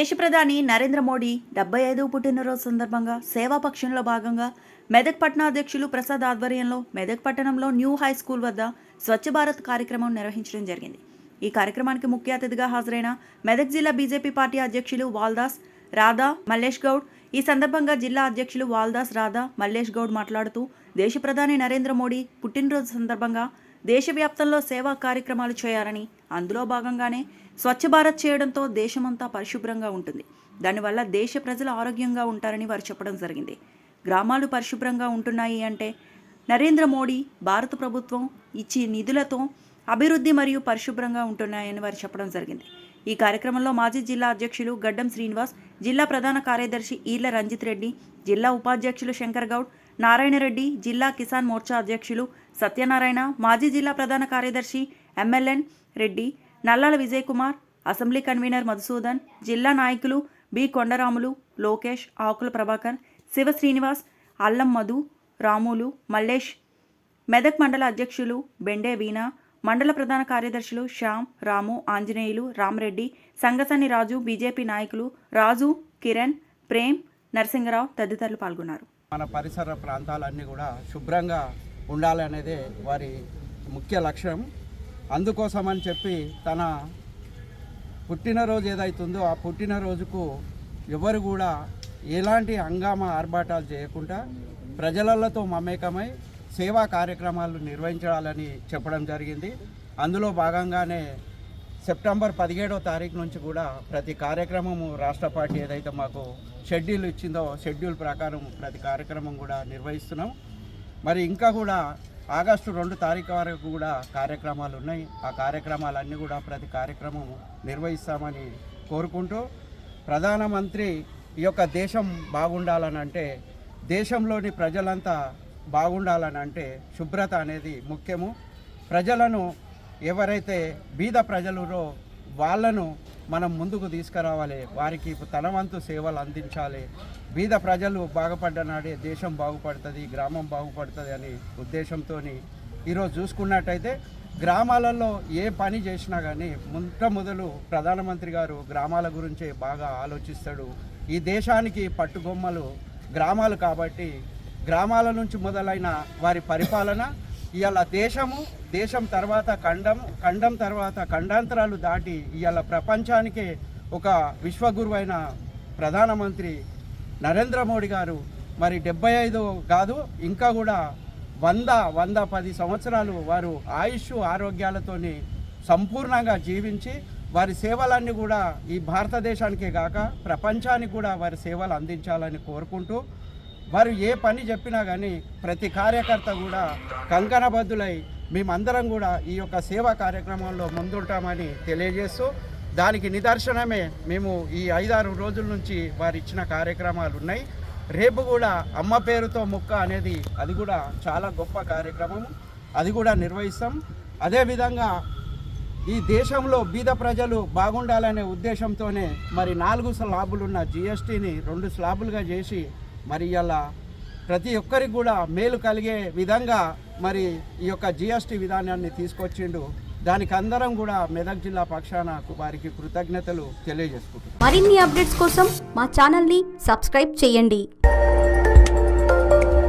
దేశ ప్రధాని నరేంద్ర మోడీ 75వ పుట్టినరోజు సందర్భంగా సేవాపక్షంలో భాగంగా మెదక్ పట్టణ అధ్యక్షులు ప్రసాద్ ఆధ్వర్యంలో మెదక్ పట్టణంలో న్యూ హై స్కూల్ వద్ద స్వచ్ఛ భారత్ కార్యక్రమం నిర్వహించడం జరిగింది. ఈ కార్యక్రమానికి ముఖ్య అతిథిగా హాజరైన మెదక్ జిల్లా బీజేపీ పార్టీ అధ్యక్షులు వాల్దాస్ రాధా మల్లేష్ గౌడ్. ఈ సందర్భంగా జిల్లా అధ్యక్షులు వాల్దాస్ రాధా మల్లేష్ గౌడ్ మాట్లాడుతూ దేశ ప్రధాని నరేంద్ర మోడీ పుట్టినరోజు సందర్భంగా దేశవ్యాప్తంలో సేవా కార్యక్రమాలు చేయాలని, అందులో భాగంగానే స్వచ్ఛ భారత్ చేయడంతో దేశమంతా పరిశుభ్రంగా ఉంటుంది. దానివల్ల దేశ ప్రజలు ఆరోగ్యంగా ఉంటారని వారు చెప్పడం జరిగింది. గ్రామాలు పరిశుభ్రంగా ఉంటున్నాయి అంటే నరేంద్ర మోడీ భారత ప్రభుత్వం ఇచ్చి నిధులతో అభివృద్ధి మరియు పరిశుభ్రంగా ఉంటున్నాయని వారు చెప్పడం జరిగింది. ఈ కార్యక్రమంలో మాజీ జిల్లా అధ్యక్షులు గడ్డం శ్రీనివాస్, జిల్లా ప్రధాన కార్యదర్శి ఈర్ల రంజిత్ రెడ్డి, జిల్లా ఉపాధ్యక్షులు శంకర్ గౌడ్, నారాయణ రెడ్డి, జిల్లా కిసాన్ మోర్చా అధ్యక్షులు సత్యనారాయణ, మాజీ జిల్లా ప్రధాన కార్యదర్శి ఎంఎల్ఎన్ రెడ్డి, నల్లాల విజయ్ కుమార్, అసెంబ్లీ కన్వీనర్ మధుసూదన్, జిల్లా నాయకులు బి కొండరాములు, లోకేష్, ఆకుల ప్రభాకర్, శివ శ్రీనివాస్, అల్లం మధు, రాములు, మల్లేష్, మెదక్ మండల అధ్యక్షులు బెండే వీణా, మండల ప్రధాన కార్యదర్శులు శ్యామ్, రాము, ఆంజనేయులు, రామరెడ్డి, సంగసన్ని రాజు, బీజేపీ నాయకులు రాజు, కిరణ్, ప్రేమ్, నరసింగరావు తదితరులు పాల్గొన్నారు. మన పరిసర ప్రాంతాలన్నీ కూడా శుభ్రంగా ఉండాలనేదే వారి ముఖ్య లక్ష్యం. అందుకోసమని చెప్పి తన పుట్టినరోజు ఏదైతుందో ఆ పుట్టినరోజుకు ఎవరు కూడా ఎలాంటి హంగామా ఆర్భాటాలు చేయకుండా ప్రజలతో మమేకమై సేవా కార్యక్రమాలు నిర్వహించాలని చెప్పడం జరిగింది. అందులో భాగంగానే సెప్టెంబర్ 17వ తారీఖు నుంచి కూడా ప్రతి కార్యక్రమము రాష్ట్ర పార్టీ ఏదైతే మాకు షెడ్యూల్ ఇచ్చిందో షెడ్యూల్ ప్రకారం ప్రతి కార్యక్రమం కూడా నిర్వహిస్తున్నాం. మరి ఇంకా కూడా ఆగస్టు 2 తారీఖు వరకు కూడా కార్యక్రమాలు ఉన్నాయి. ఆ కార్యక్రమాలన్నీ కూడా ప్రతి కార్యక్రమం నిర్వహిస్తామని కోరుకుంటూ, ప్రధానమంత్రి ఈ యొక్క దేశం బాగుండాలని అంటే, దేశంలోని ప్రజలంతా బాగుండాలని అంటే శుభ్రత అనేది ముఖ్యము. ప్రజలను ఎవరైతే బీద ప్రజలురో వాళ్ళను మనం ముందుకు తీసుకురావాలి, వారికి తన వంతు సేవలు అందించాలి. బీద ప్రజలు బాగుపడ్డనాడే దేశం బాగుపడుతుంది, గ్రామం బాగుపడుతుంది అనే ఉద్దేశంతో ఈరోజు చూసుకున్నట్టయితే గ్రామాలలో ఏ పని చేసినా కానీ మొదలు ప్రధానమంత్రి గారు గ్రామాల గురించే బాగా ఆలోచిస్తాడు. ఈ దేశానికి పట్టుగొమ్మలు గ్రామాలు కాబట్టి గ్రామాల నుంచి మొదలైన వారి పరిపాలన ఇవాళ దేశం తర్వాత ఖండం తర్వాత ఖండాంతరాలు దాటి ఇవాళ ప్రపంచానికే ఒక విశ్వగురువైన ప్రధానమంత్రి నరేంద్ర మోడీ గారు మరి 75 కాదు ఇంకా కూడా 110 సంవత్సరాలు వారు ఆయుష్ ఆరోగ్యాలతోని సంపూర్ణంగా జీవించి వారి సేవలన్నీ కూడా ఈ భారతదేశానికే కాక ప్రపంచానికి కూడా వారి సేవలు అందించాలని కోరుకుంటూ, వారు ఏ పని చెప్పినా కానీ ప్రతి కార్యకర్త కూడా కంకణబద్ధులై మేమందరం కూడా ఈ యొక్క సేవా కార్యక్రమంలో ముందుంటామని తెలియజేస్తూ, దానికి నిదర్శనమే మేము ఈ 5-6 రోజుల నుంచి వారు ఇచ్చిన కార్యక్రమాలు ఉన్నాయి. రేపు కూడా అమ్మ పేరుతో ముక్క అనేది అది కూడా చాలా గొప్ప కార్యక్రమం, అది కూడా నిర్వహిస్తాం. అదేవిధంగా ఈ దేశంలో బీద ప్రజలు బాగుండాలనే ఉద్దేశంతోనే మరి 4 స్లాబులున్న జిఎస్టీని 2 స్లాబులుగా చేసి మరి ఇలా ప్రతి ఒక్కరికి కూడా మేలు కలిగే విధంగా మరి ఈ యొక్క జిఎస్టీ విధానాన్ని తీసుకొచ్చిండు. దానికి అందరం కూడా మెదక్ జిల్లా పక్షాన వారికి కృతజ్ఞతలు తెలియజేసుకుంటున్నాం. మరిన్ని అప్డేట్స్ కోసం మా ఛానల్ని సబ్స్క్రైబ్ చేయండి.